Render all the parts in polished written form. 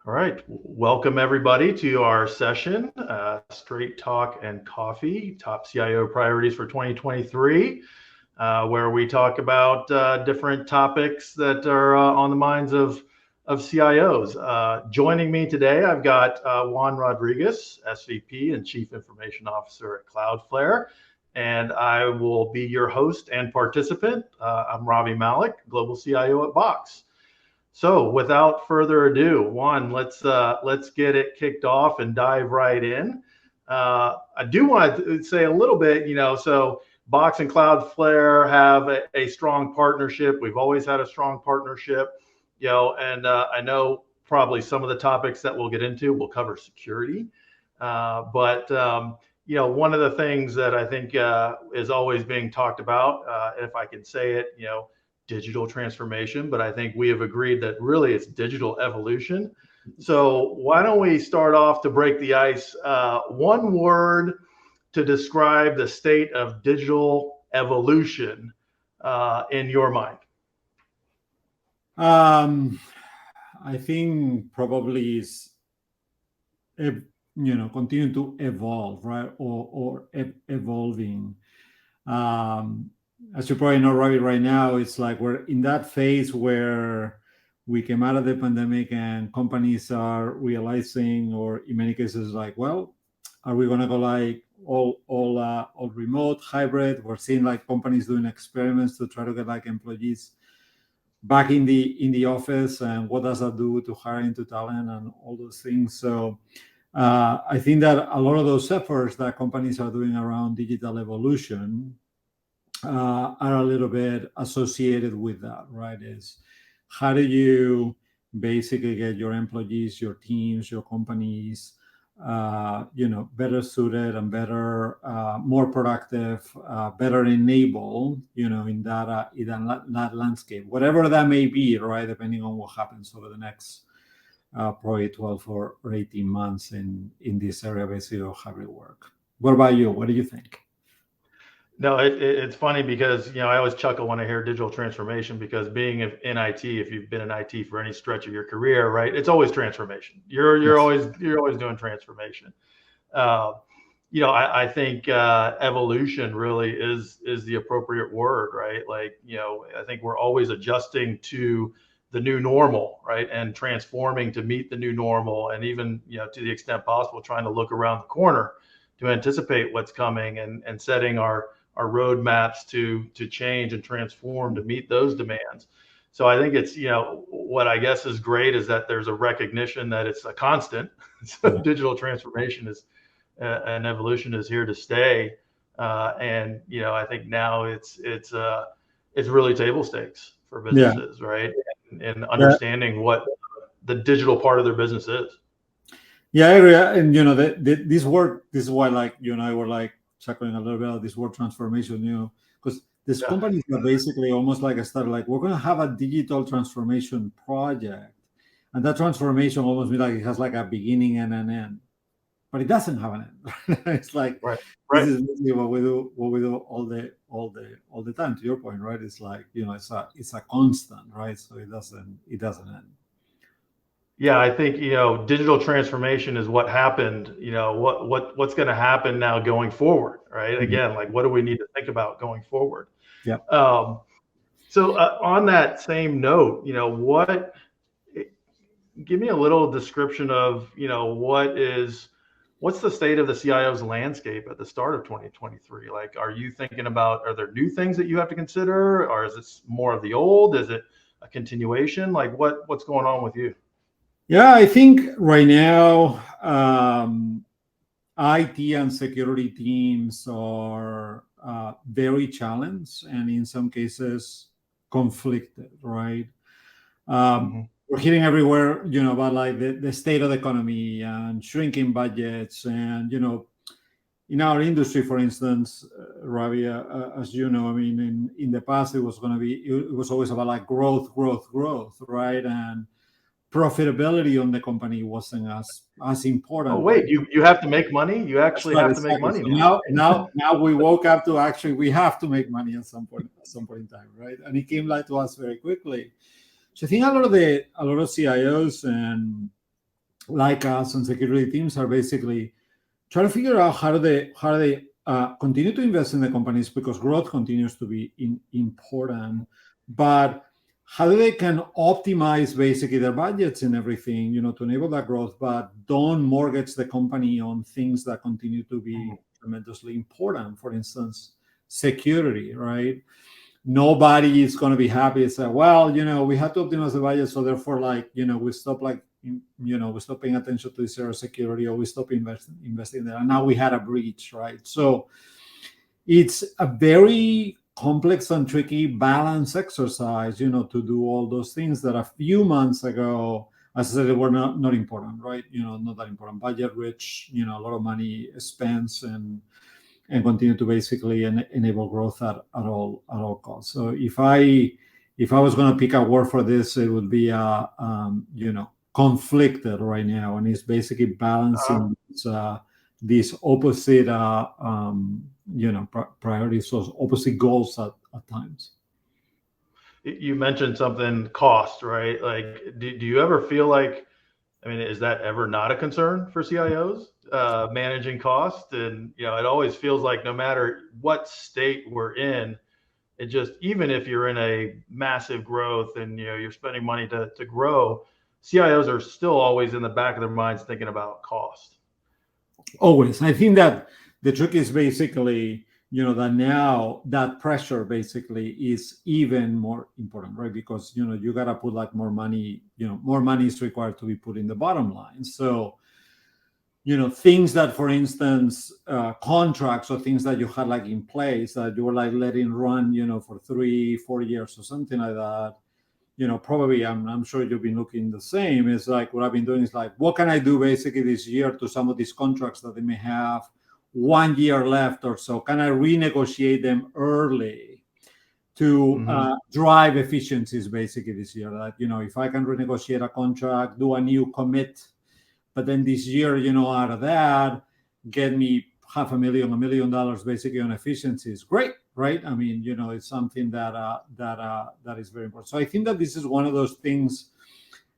All right. Welcome, everybody, to our session, Straight Talk and Coffee, Top CIO Priorities for 2023, where we talk about different topics that are on the minds of CIOs. Joining me today, I've got Juan Rodriguez, SVP and Chief Information Officer at Cloudflare. And I will be your host and participant. I'm Ravi Malick, Global CIO at Box. So, without further ado, Juan, let's get it kicked off and dive right in. I do want to say a little bit, so Box and Cloudflare have a strong partnership. We've always had a strong partnership, and I know probably some of the topics that we'll get into will cover security, but one of the things that I think is always being talked about, if I can say it, digital transformation, but I think we have agreed that really it's digital evolution. So why don't we start off to break the ice? One word to describe the state of digital evolution in your mind. I think probably is continue to evolve, right, or evolving. As you probably know, Ravi, right now, it's like we're in that phase where we came out of the pandemic and companies are realizing, or in many cases, like, well, are we going to go like all remote, hybrid? We're seeing like companies doing experiments to try to get like employees back in the office, and what does that do to hiring, to talent, and all those things. So I think that a lot of those efforts that companies are doing around digital evolution are a little bit associated with that, right? Is how do you basically get your employees, your teams, your companies, better suited and better, more productive, better enabled, in that landscape, whatever that may be, right? Depending on what happens over the next probably 12 or 18 months in this area, basically, of hybrid work. What about you? What do you think? No, it's funny because I always chuckle when I hear digital transformation, because being in IT, if you've been in IT for any stretch of your career, right, it's always transformation. You're Yes. always doing transformation. I think evolution really is the appropriate word, right? Like, I think we're always adjusting to the new normal, right, and transforming to meet the new normal, and even to the extent possible, trying to look around the corner to anticipate what's coming, and setting our roadmaps to change and transform to meet those demands. So I think it's, what I guess is great is that there's a recognition that it's a constant. So Yeah. digital transformation is and evolution is here to stay. And I think now it's really table stakes for Yeah. businesses, right? And Yeah. understanding what the digital part of their business is. Yeah, I agree. And this word, this is why, like, you and I were like chuckling a little bit about this word transformation, because there's Yeah. companies that basically almost like started like, we're going to have a digital transformation project, and that transformation almost means like it has like a beginning and an end, but it doesn't have an end. It's like Right. this Right. is basically what we do all the time. To your point, right? It's like, it's a constant, right? So it doesn't end. Yeah, I think digital transformation is what happened. What's going to happen now going forward, right? Mhm. Again, like, what do we need to think about going forward? Yeah. Um, so on that same note, give me a little description of what's the state of the CIO's landscape at the start of 2023? Like, are you thinking about, are there new things that you have to consider, or is it more of the old? Is it a continuation? Like, what's going on with you? Yeah, I think right now, IT and security teams are very challenged, and in some cases conflicted, right? Mm-hmm. We're hearing everywhere, about like the state of the economy and shrinking budgets. And, in our industry, for instance, Ravi, as you know, I mean, in the past, it was always about like growth, growth, growth, right? And profitability on the company wasn't as Oh, important. wait, you have to make money? You That's actually right, have to make exactly. money So now, right? now we woke up to actually we have to make money at some point in time, right? And it came like to us very quickly. So I think a lot of CIOs and like us and security teams are basically trying to figure out how do they continue to invest in the companies because growth continues to be important, but how do they can optimize basically their budgets and everything, to enable that growth, but don't mortgage the company on things that continue to be tremendously important. For instance, security, right? Nobody is going to be happy to say, well, we had to optimize the budget, so therefore, we stop we stop paying attention to zero security, or we stop investing there, and now we had a breach, right? So it's a very complex and tricky balance exercise, to do all those things that a few months ago, as I said, they were not important, right? Not that important. Budget rich, a lot of money spent, and continue to basically enable growth at all costs. So if I was going to pick a word for this, it would be conflicted right now, and it's basically balancing these opposite priorities, those opposite goals at times. You mentioned something, cost, right? Like, do you ever feel like, I mean, is that ever not a concern for CIOs, managing cost? And, it always feels like no matter what state we're in, it just, even if you're in a massive growth and, you're spending money to grow, CIOs are still always in the back of their minds thinking about cost. Always. I think that the trick is basically, that now that pressure basically is even more important, right? Because, you got to put more money, more money is required to be put in the bottom line. So, things that, for instance, contracts or things that you had in place that you were letting run, for 3-4 years or something like that, probably I'm sure you've been looking the same. It's what I've been doing is what can I do basically this year to some of these contracts that they may have 1 year left or so? Can I renegotiate them early to drive efficiencies basically this year? That, if I can renegotiate a contract, do a new commit, but then this year, out of that, get me $500,000, $1 million basically on efficiencies. Great, right? I mean, it's something that is very important. So I think that this is one of those things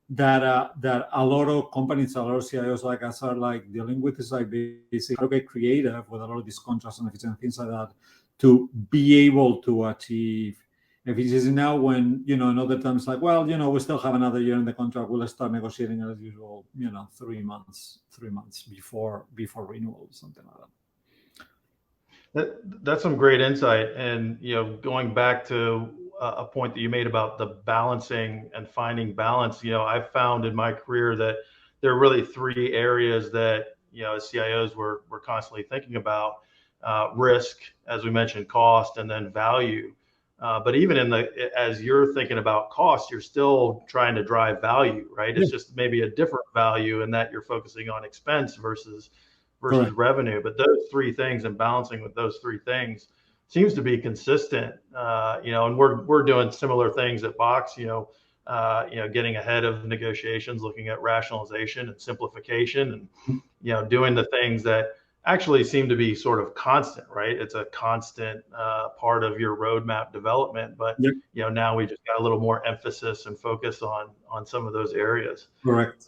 that a lot of companies, a lot of CIOs like us are dealing with, is basically how to get creative with a lot of these contracts and efficiency things like that to be able to achieve efficiency. Now when, another time it's well, we still have another year in the contract, we'll start negotiating as usual, 3 months before renewal, something like that. That's some great insight. And, going back to a point that you made about the balancing and finding balance, I've found in my career that there are really 3 areas that, as CIOs we're constantly thinking about: risk, as we mentioned, cost, and then value. But even as you're thinking about cost, you're still trying to drive value, right? It's just maybe a different value in that you're focusing on expense versus Correct. revenue. But those 3 things and balancing with those 3 things seems to be consistent. And we're doing similar things at Box. Getting ahead of negotiations, looking at rationalization and simplification, and doing the things that actually seem to be sort of constant, right? It's a constant part of your roadmap development, but now we just got a little more emphasis and focus on some of those areas. Correct.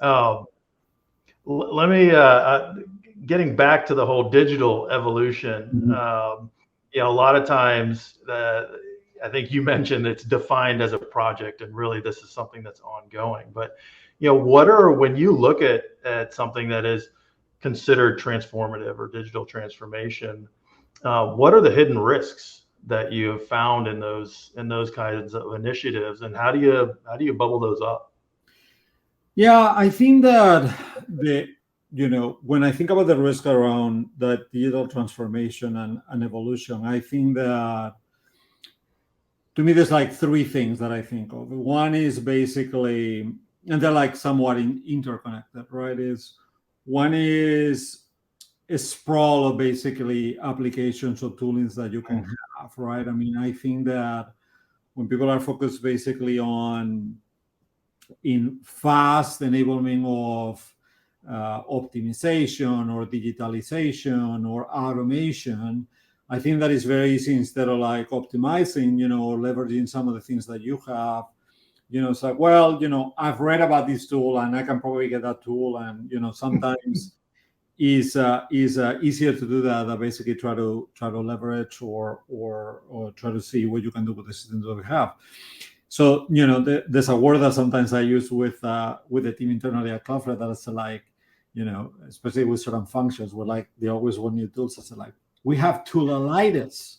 Let me getting back to the whole digital evolution. A lot of times, I think you mentioned it's defined as a project, and really this is something that's ongoing. But when you look at something that is considered transformative or digital transformation, what are the hidden risks that you have found in those kinds of initiatives, and how do you bubble those up? Yeah, I think that when I think about the risk around that digital transformation and evolution, I think that to me there's 3 things that I think of. One is basically, and they're somewhat interconnected, right? One is a sprawl of basically applications or toolings that you can have, right? I mean, I think that when people are focused basically in fast enablement of optimization or digitalization or automation, I think that is very easy. Instead of optimizing, or leveraging some of the things that you have, it's like, well, I've read about this tool and I can probably get that tool, and sometimes is easier to do that than basically try to leverage or try to see what you can do with the systems that we have. So there's a word that sometimes I use with the team internally at Cloudflare that's like, especially with certain functions, where like they always want new tools. It's like we have toolalitis.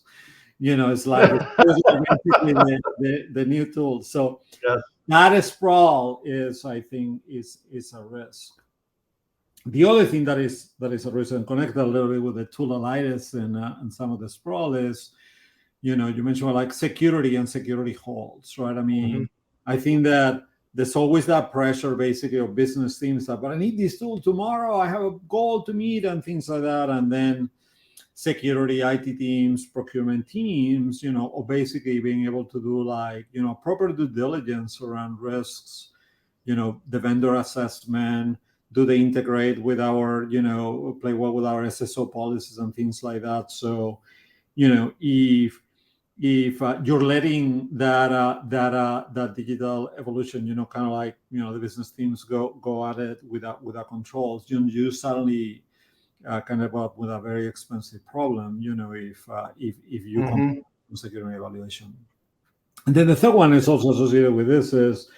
It's like basically the new tools. So yes. that sprawl I think is a risk. The other thing that is a risk, and connected a little bit with the toolalitis and some of the sprawl, is you mentioned like security and security holes, right? I mean, I think that there's always that pressure basically of business teams that, but I need this tool tomorrow, I have a goal to meet and things like that. And then security, IT teams, procurement teams, or basically being able to do like, proper due diligence around risks, the vendor assessment, do they integrate with our, play well with our SSO policies and things like that. So, if you're letting that digital evolution, kind of like the business teams go at it without controls, you suddenly kind of up with a very expensive problem. If you come to security evaluation. And then the third one is also associated with this is,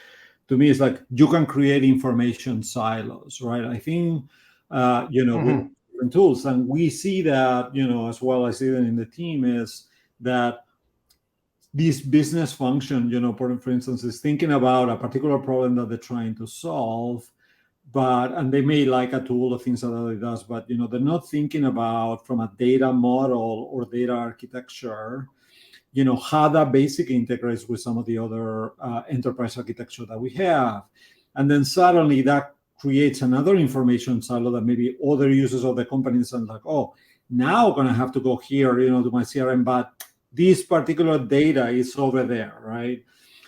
to me, it's like you can create information silos, right? I think with different tools, and we see that as well. I see that in the team is that this business function, for instance, is thinking about a particular problem that they're trying to solve, and they may like a tool or things that it does, but they're not thinking about from a data model or data architecture, how that basically integrates with some of the other enterprise architecture that we have. And then suddenly that creates another information silo that maybe other users of the companies are like, oh, now I'm going to have to go here, to my CRM, but this particular data is over there, right?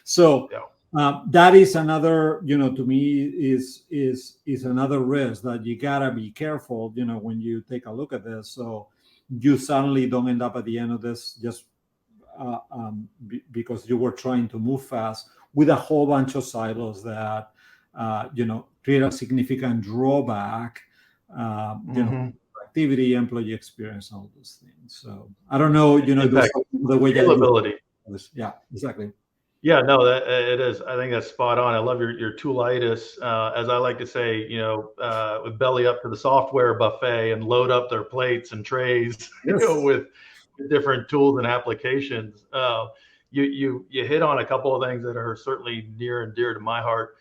So that is another, to me, is another risk that you gotta be careful, when you take a look at this. So you suddenly don't end up at the end of this just because you were trying to move fast with a whole bunch of silos that create a significant drawback, activity, employee experience, all those things. So I don't know, the way scalability. Yeah, exactly. Yeah, no, that it is. I think that's spot on. I love your toolitis, as I like to say, with belly up to the software buffet and load up their plates and trays, with different tools and applications. You hit on a couple of things that are certainly near and dear to my heart: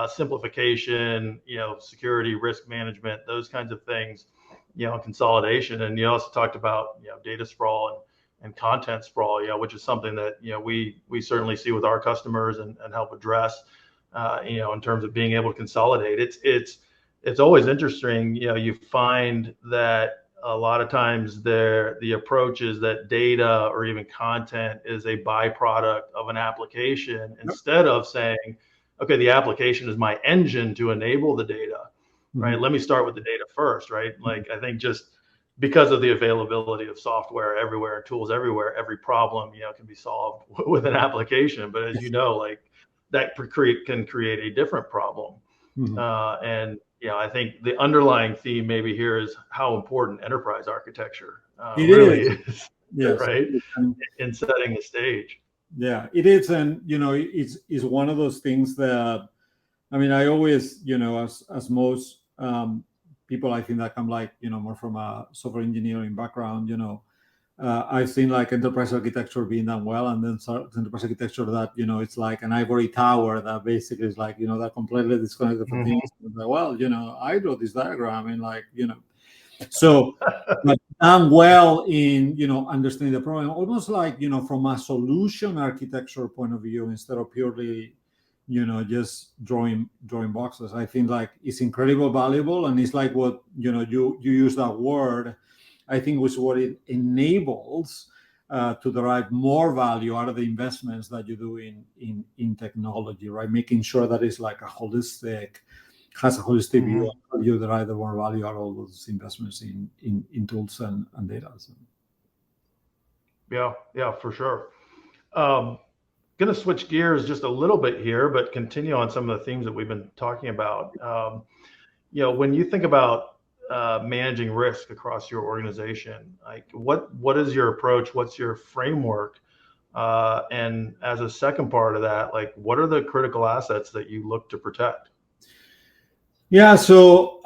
simplification, security, risk management, those kinds of things, consolidation. And you also talked about data sprawl and content sprawl, which is something that we certainly see with our customers and help address, in terms of being able to consolidate. It's always interesting. You find that a lot of times the approach is that data or even content is a byproduct of an application, instead of saying, okay, the application is my engine to enable the data, right? Let me start with the data first, right? Like, I think just because of the availability of software everywhere, tools everywhere, every problem, can be solved with an application. But as you know, like, that can create a different problem. And I think the underlying theme maybe here is how important enterprise architecture really is, yes, right? In setting the stage. Yeah, it is. And, it's one of those things that, I mean, I always, as most people, I think that come like, more from a software engineering background, I've seen like enterprise architecture being done well, and then enterprise architecture that, it's like an ivory tower that basically is like, that completely disconnected from things. Like, well, I wrote this diagram and like, so but done well in, understanding the problem, almost like, from a solution architecture point of view, instead of purely, just drawing boxes. I think like it's incredibly valuable, and it's like what you use that word, I think, was what it enables to derive more value out of the investments that you do in technology, right? Making sure that it's like has a holistic view of how you derive the more value out of all those investments in tools and data. So. Yeah, for sure. going to switch gears just a little bit here, but continue on some of the themes that we've been talking about. When you think about managing risk across your organization, like what is your approach? What's your framework? And as a second part of that, like what are the critical assets that you look to protect? Yeah, so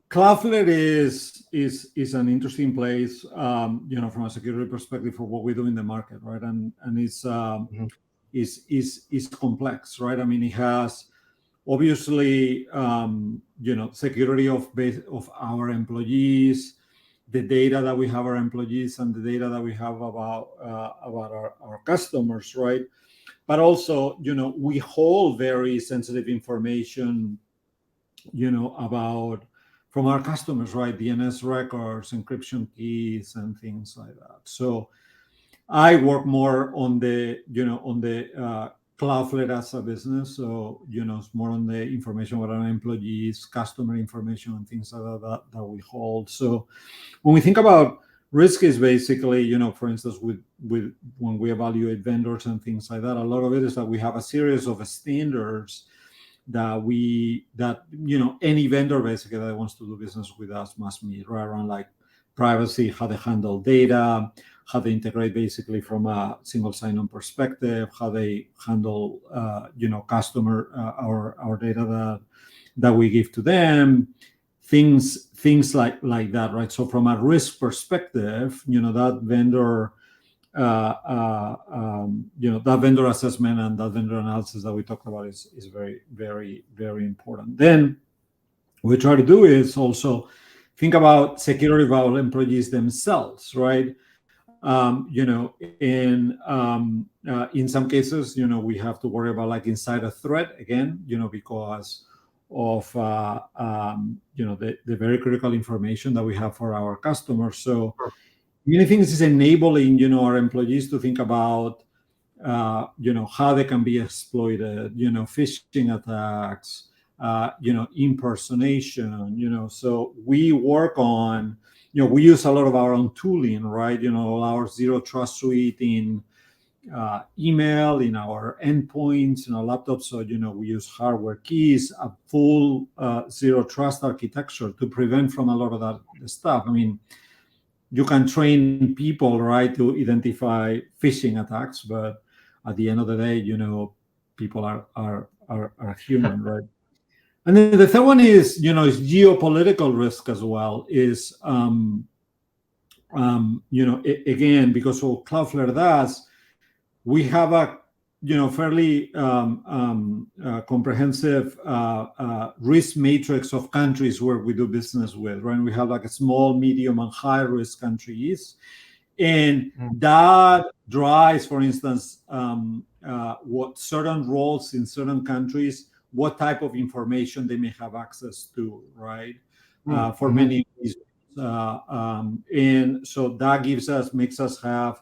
Cloudflare is an interesting place, from a security perspective for what we do in the market, right? And it's Mhm. is complex, right? I mean, it has obviously security of our employees, the data that we have our employees, and the data that we have about our customers, right? But also, we hold very sensitive information, about from our customers, right? DNS records, encryption keys, and things like that. So I work more on the Cloudflare as a business. So it's more on the information about our employees, customer information, and things like that we hold. So when we think about risk, is basically, for instance, with when we evaluate vendors and things like that, a lot of it is that we have a series of standards that any vendor basically that wants to do business with us must meet, right? Around like privacy, how they handle data, how they integrate basically from a single sign-on perspective, how they handle customer our data that we give to them, things like that, right? So from a risk perspective, that vendor that vendor assessment and that vendor analysis that we talked about is very, very, very important. Then what we try to do is also think about security of our employees themselves, right? In some cases, we have to worry about like insider threat again, because of the very critical information that we have for our customers. So many things is enabling our employees to think about how they can be exploited, phishing attacks, impersonation. So we work on, we use a lot of our own tooling, right? Our zero trust suite in email, in our endpoints, in our laptops. So we use hardware keys, a full zero trust architecture to prevent from a lot of that stuff. I mean, you can train people, right, to identify phishing attacks, but at the end of the day, people are human, right? And then the third one is geopolitical risk as well. Is again, because what Cloudflare does, we have a fairly comprehensive risk matrix of countries where we do business with, right? We have like a small, medium, and high risk countries, and that drives, for instance, what certain roles in certain countries, what type of information they may have access to, right? For many reasons, and so that makes us have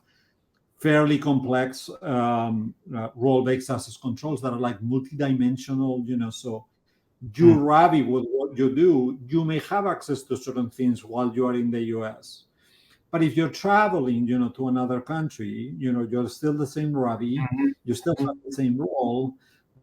fairly complex role-based access controls that are like multidimensional. So you, Ravi, with what you do, you may have access to certain things while you are in the US. But if you're traveling, to another country, you're still the same Ravi, you still have the same role,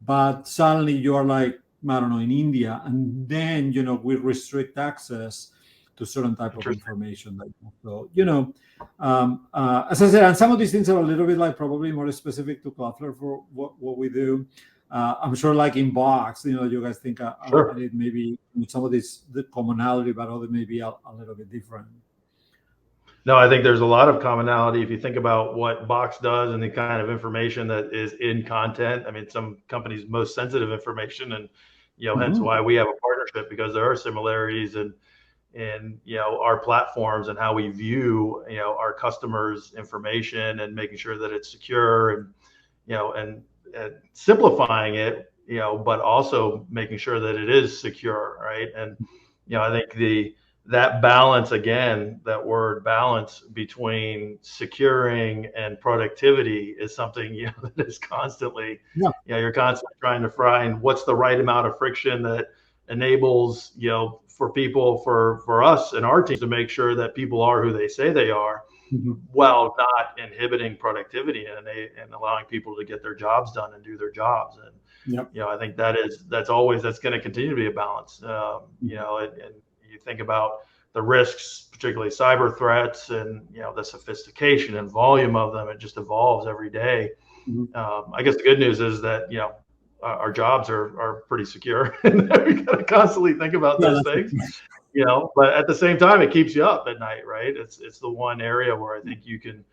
but suddenly you're like, I don't know, in India, and then, we restrict access to certain type of information. So, as I said, and some of these things are a little bit like probably more specific to Cloudflare for what we do. I'm sure like in Box, you guys think it maybe some of this the commonality, but other maybe a little bit different. No, I think there's a lot of commonality if you think about what Box does and the kind of information that is in content. I mean, some companies' most sensitive information, and hence why we have a partnership, because there are similarities in our platforms and how we view our customers' information, and making sure that it's secure, and simplifying it, but also making sure that it is secure, right? And I think that balance, again, that word balance between securing and productivity is something that is constantly, you're constantly trying to find what's the right amount of friction that enables for people, for us and our teams, to make sure that people are who they say they are, while not inhibiting productivity and allowing people to get their jobs done and do their jobs. And I think that's going to continue to be a balance. And you think about the risks, particularly cyber threats, and the sophistication and volume of them. It just evolves every day. I guess the good news is that our jobs are pretty secure, and we got to constantly think about those things. But at the same time, it keeps you up at night, right? It's the one area where I think you can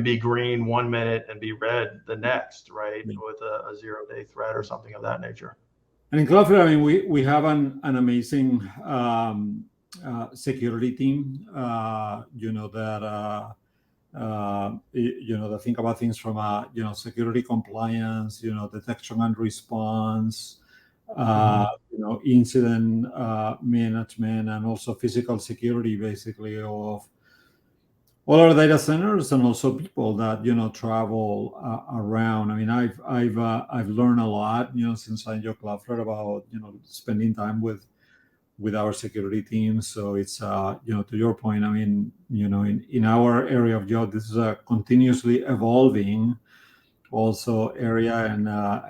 be green 1 minute and be red the next, right? With a 0-day threat or something of that nature. And in Cloudflare, I mean, we have an amazing security team, that think about things from security compliance, detection and response, incident management, and also physical security, basically, of all our data centers, and also people that travel around. I mean, I've learned a lot since I joined Cloudflare about spending time with our security team. So it's to your point, I mean, in our area of job, this is a continuously evolving also area, and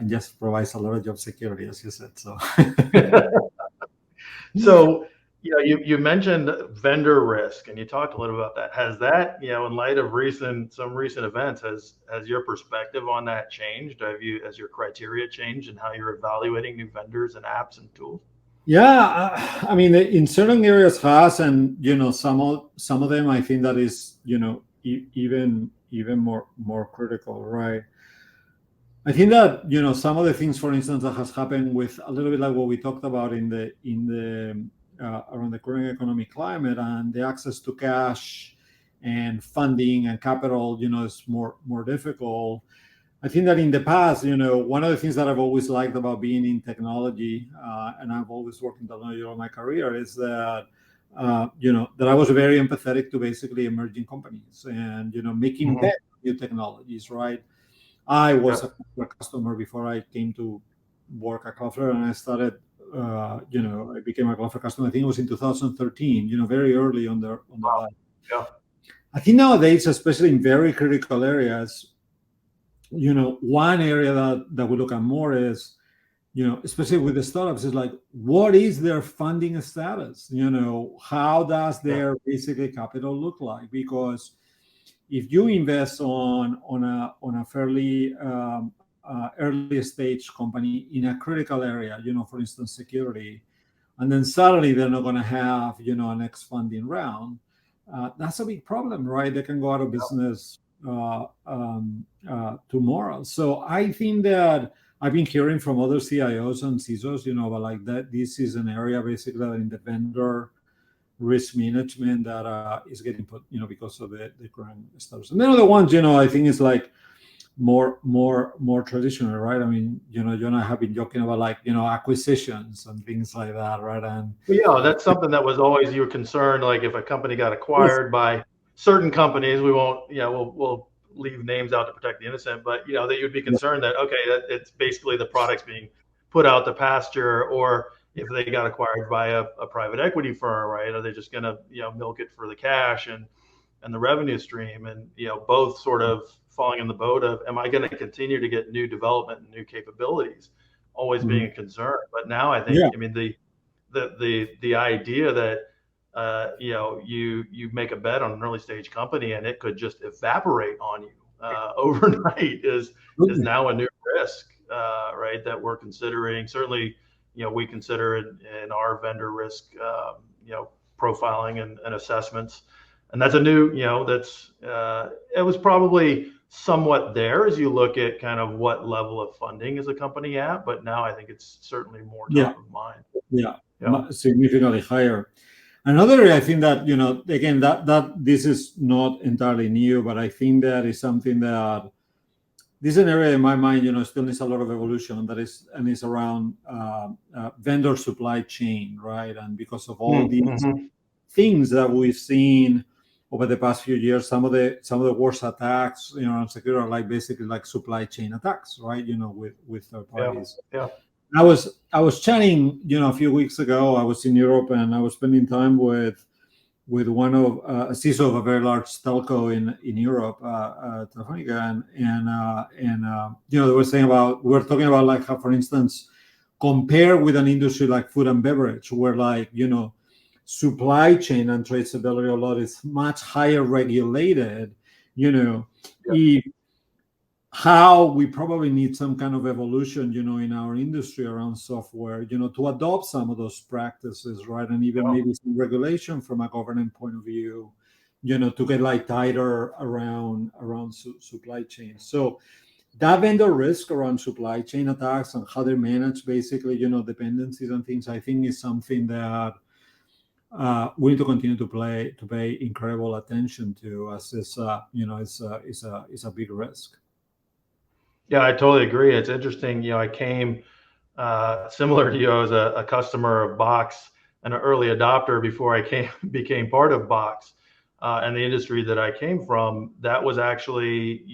just provides a lot of job security, as you said. So so you mentioned vendor risk, and you talked a little about that. Has that, in light of some recent events, has your perspective on that changed? Has your criteria changed in how you're evaluating new vendors and apps and tools? Yeah, I mean, in certain areas has, and some of them, I think that is even more critical, right? I think that some of the things, for instance, that has happened with a little bit like what we talked about in the around the current economic climate, and the access to cash and funding and capital, is more difficult. I think that in the past, one of the things that I've always liked about being in technology, and I've always worked in technology all my career, is that that I was very empathetic to basically emerging companies and making bets on new technologies, right? I was a customer before I came to work at Cloudflare, and I started. I became a Cloudflare customer. I think it was in 2013. Very early on the line. Yeah. I think nowadays, especially in very critical areas, one area that we look at more is, especially with the startups, is like, what is their funding status? How does their basically capital look like? Because if you invest on a fairly early stage company in a critical area, for instance, security, and then suddenly they're not going to have, a next funding round, that's a big problem, right? They can go out of business tomorrow. So I think that I've been hearing from other CIOs and CISOs, about like that this is an area basically in the vendor risk management that is getting put, because of the current status. And then other ones, I think it's like more traditional, right? I mean, you and I have been joking about like, acquisitions and things like that, right? And that's something that was always your concern. Like if a company got acquired by certain companies, we won't, we'll leave names out to protect the innocent, but that you'd be concerned that it's basically the product's being put out to pasture, or if they got acquired by a private equity firm, right? Are they just going to milk it for the cash and the revenue stream? And both sort of falling in the boat of, am I going to continue to get new development and new capabilities, always being a concern. But now I think, I mean, the idea that you make a bet on an early stage company and it could just evaporate on you overnight is now a new risk, right? That we're considering. Certainly, we consider it in our vendor risk, profiling and assessments. And that's a new, it was probably somewhat there as you look at kind of what level of funding is a company at, but now I think it's certainly more top of mind. Significantly higher. Another area, I think that, again, that this is not entirely new, but I think that is something that this is an area in my mind, still needs a lot of evolution, and is around vendor supply chain, right? And because of all these things that we've seen over the past few years, some of the worst attacks, on security are like basically like supply chain attacks, right? With third parties. I was chatting, a few weeks ago. I was in Europe and I was spending time with one of a CISO of a very large telco in Europe, Telefonica, and they were saying about, we were talking about like how, for instance, compare with an industry like food and beverage, where like supply chain and traceability a lot is much higher regulated. If how we probably need some kind of evolution, in our industry around software, to adopt some of those practices, right? And even maybe some regulation from a governance point of view, to get like tighter around supply chain. So that vendor risk around supply chain attacks and how they manage basically, dependencies and things, I think is something that we need to continue to pay incredible attention to, as it's a big risk. Yeah, I totally agree. It's interesting. I came similar to you. I was a customer of Box and an early adopter before I became part of Box. And the industry that I came from, that was actually,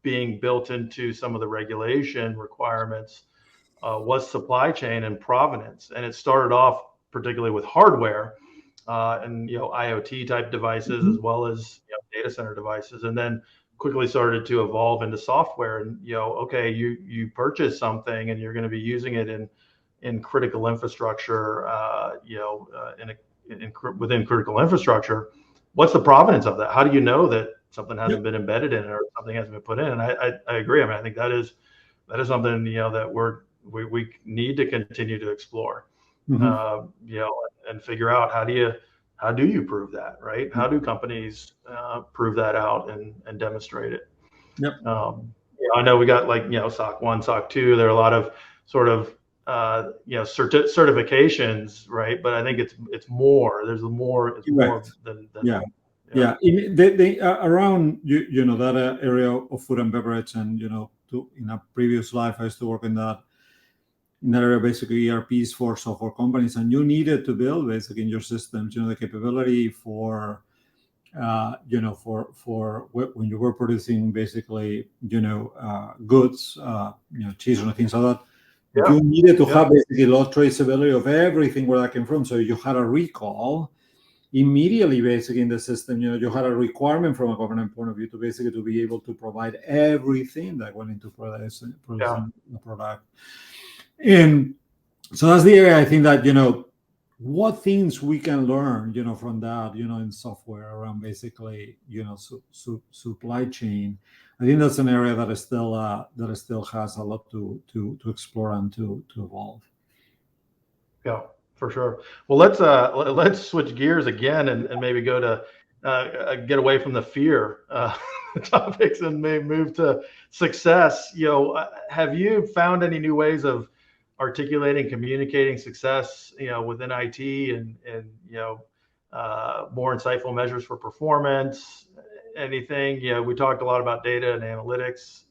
being built into some of the regulation requirements was supply chain and provenance. And it started off particularly with hardware and, IoT type devices, as well as data center devices. And then quickly started to evolve into software. And okay, you purchase something and you're going to be using it in critical infrastructure, within critical infrastructure. What's the provenance of that? How do you know that something hasn't been embedded in it or something hasn't been put in? And I agree. I mean, I think that is something that we need to continue to explore. And figure out how do you prove that, right? How do companies prove that out and demonstrate it? Yep. I know we got like SOC 1, SOC 2. There are a lot of sort of certifications, right? But I think it's more. There's more. It's more than yeah. They around that area of food and beverage, and in a previous life I used to work in that area, basically ERPs for software companies, and you needed to build basically in your systems, the capability for for when you were producing basically, goods, cheese and things like that. You needed to have basically low traceability of everything where that came from. So you had a recall immediately, basically in the system. You had a requirement from a government point of view to be able to provide everything that went into producing the product. And so that's the area I think that what things we can learn from that in software around basically supply chain. I think that's an area that is still has a lot to explore and to evolve. Yeah, for sure. Well, let's switch gears again and maybe go to get away from the fear topics and maybe move to success. Have you found any new ways of articulating, communicating success, within IT and more insightful measures for performance? Anything? We talked a lot about data and analytics.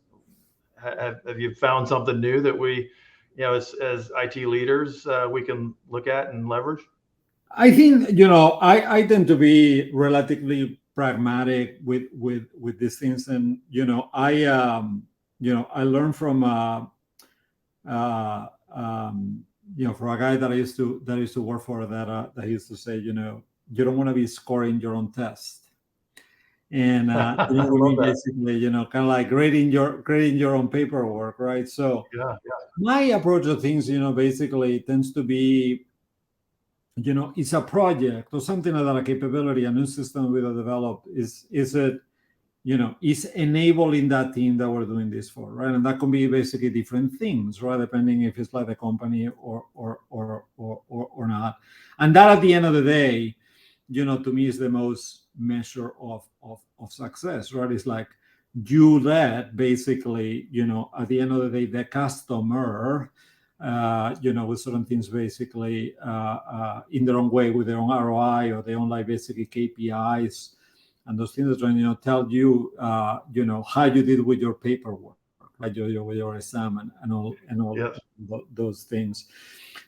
Have you found something new that we, as IT leaders, we can look at and leverage? I think I tend to be relatively pragmatic with these things, and I learned from for a guy that I used to work for, that used to say, you don't want to be scoring your own test, and basically, kind of like grading your own paperwork, right? So my approach to things, basically tends to be, it's a project or something like that, a capability, a new system we have developed. Is it is enabling that team that we're doing this for, right? And that can be basically different things, right? Depending if it's like a company or not. And that, at the end of the day, to me is the most measure of success, right? It's like you let basically, at the end of the day, the customer, with certain things basically in their own way, with their own ROI or their own like basically KPIs. And those things are trying to tell you, how you did with your paperwork, right? With your exam and all those things.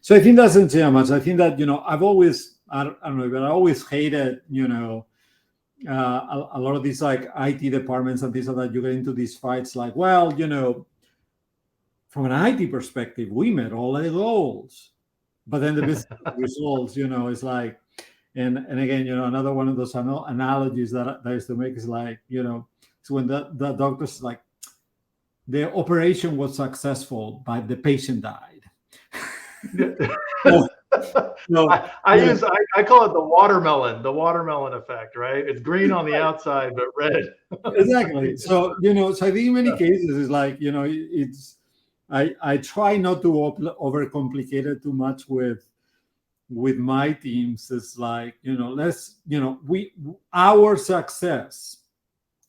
So I think that doesn't change much. I think that I've always, I don't know, but I always hated a lot of these like IT departments and things like that. You get into these fights like, well, from an IT perspective, we met all the goals, but then the business results, it's like, And again, another one of those analogies that I used to make is like, it's when the doctor's like, the operation was successful, but the patient died. So, I call it the watermelon effect, right? It's green on the outside, but red. Exactly. So, so I think in many cases it's like, it's, I try not to overcomplicate it too much with my teams. It's like, let's, our success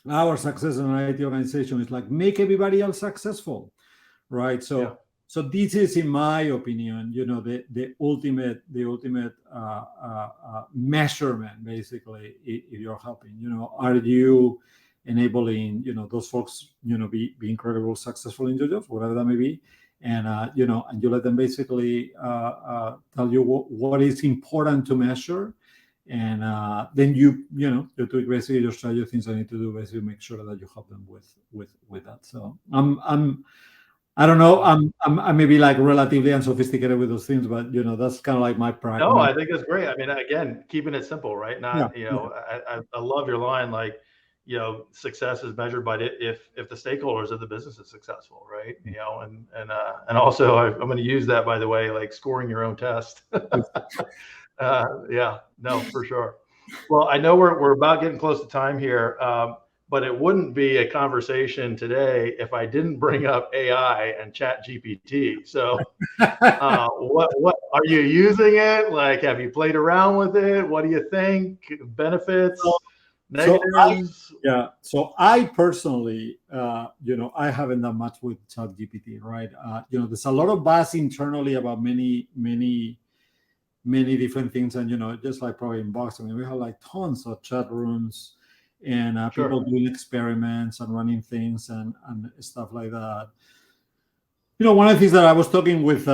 in an IT organization is like make everybody else successful, right? So so this is, in my opinion, the ultimate measurement, basically, if you're helping. Are you enabling those folks be incredibly successful in their jobs, whatever that may be, and and you let them basically tell you what is important to measure, and then you do basically your strategy, things I need to do, basically make sure that you help them with that. So I don't know. I'm maybe like relatively unsophisticated with those things, but that's kind of like my practice. No, I think it's great. I mean, again, keeping it simple, right? Not I love your line, like, success is measured by if the stakeholders of the business is successful, right? And also I'm going to use that, by the way, like scoring your own test. Yeah, no, for sure. Well, I know we're about getting close to time here, but it wouldn't be a conversation today if I didn't bring up AI and Chat GPT. So, what are you using it? Like, have you played around with it? What do you think? Benefits, negatives? So I personally, I haven't done much with Chat GPT, right? There's a lot of buzz internally about many different things, and just like probably in Boston, we have like tons of chat rooms and people doing experiments and running things and stuff like that. One of the things that I was talking with,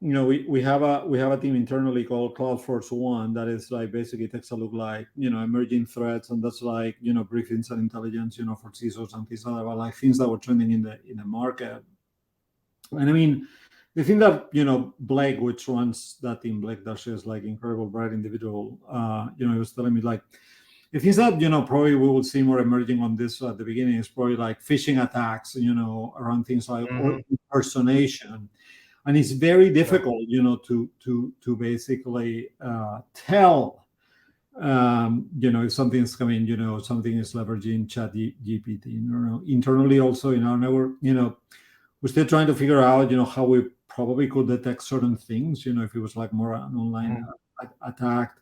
we have a team internally called Cloudflare One that is like basically takes a look like emerging threats, and that's like briefings and intelligence for CISOs and things like that, like things that were trending in the market. And I mean, the thing that Blake, which runs that team, Blake Dasher, is like incredible, bright individual. He was telling me like the things that probably we will see more emerging on this at the beginning is probably like phishing attacks, around things like or impersonation, and it's very difficult, to basically tell, if something's coming, something is leveraging Chat GPT. Internally also in our network, we're still trying to figure out, how we probably could detect certain things, if it was like more an online attack.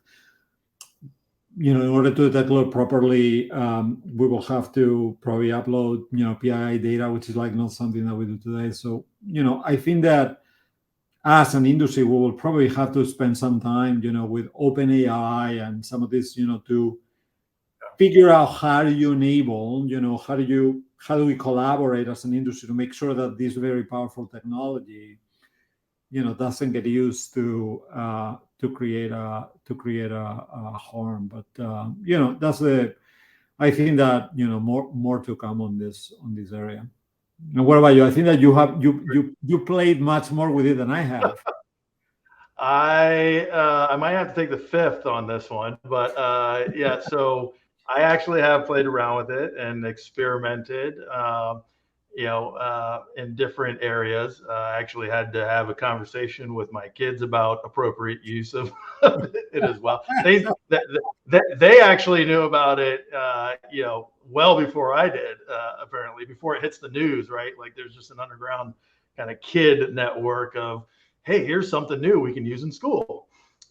In order to detect it properly, we will have to probably upload, PII data, which is like not something that we do today. So, I think that as an industry, we will probably have to spend some time, with OpenAI and some of this, to figure out how do you enable, how do we collaborate as an industry to make sure that this very powerful technology, doesn't get used to create a harm. But that's I think that more to come on this area. And what about you? I think that you played much more with it than I have. I might have to take the fifth on this one, but yeah. So I actually have played around with it and experimented. In different areas. I actually had to have a conversation with my kids about appropriate use of it as well. They actually knew about it, well before I did, apparently, before it hits the news, right? Like there's just an underground kind of kid network of, hey, here's something new we can use in school.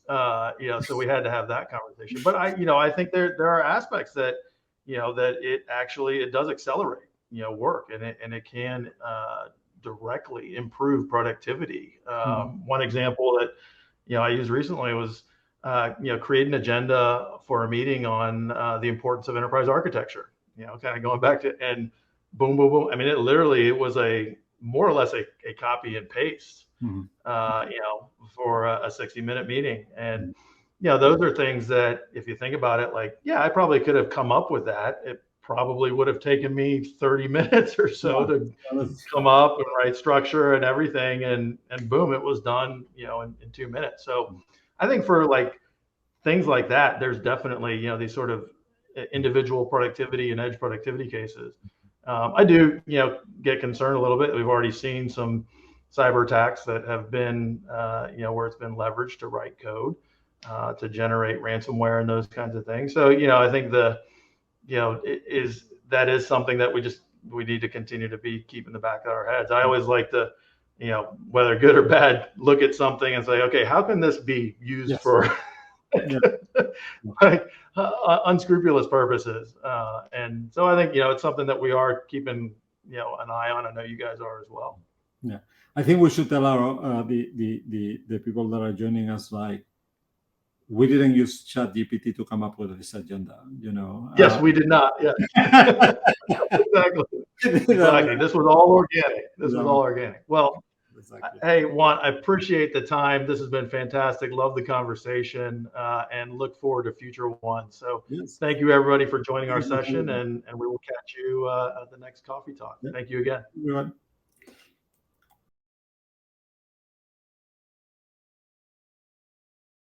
So we had to have that conversation. But I think there are aspects that, that it does accelerate work, and it can directly improve productivity. One example that I used recently was create an agenda for a meeting on the importance of enterprise architecture. Kind of going back to, and boom, boom, boom. I mean, it was a more or less a copy and paste, for a 60-minute meeting. And those are things that, if you think about it, like, I probably could have come up with that. It probably would have taken me 30 minutes or so to come up and write structure and everything, and boom, it was done, in 2 minutes. So I think for like things like that, there's definitely, you know, these sort of individual productivity and edge productivity cases. I do, you know, get concerned a little bit. We've already seen some cyber attacks that have been, you know, where it's been leveraged to write code, to generate ransomware and those kinds of things. So, you know, I think you know, that is something that we need to continue to keep in the back of our heads. I always like to, you know, whether good or bad, look at something and say, okay, how can this be used for like unscrupulous purposes? And so I think, you know, it's something that we are keeping, you know, an eye on. I know you guys are as well. Yeah, I think we should tell our the people that are joining us, like, we didn't use ChatGPT to come up with this agenda, you know. Yes, we did not. Yeah. Exactly. This was all organic. Well, exactly. Hey, Juan, I appreciate the time. This has been fantastic. Love the conversation, and look forward to future ones. So thank you, everybody, for joining our session, and we will catch you at the next coffee talk. Thank you again.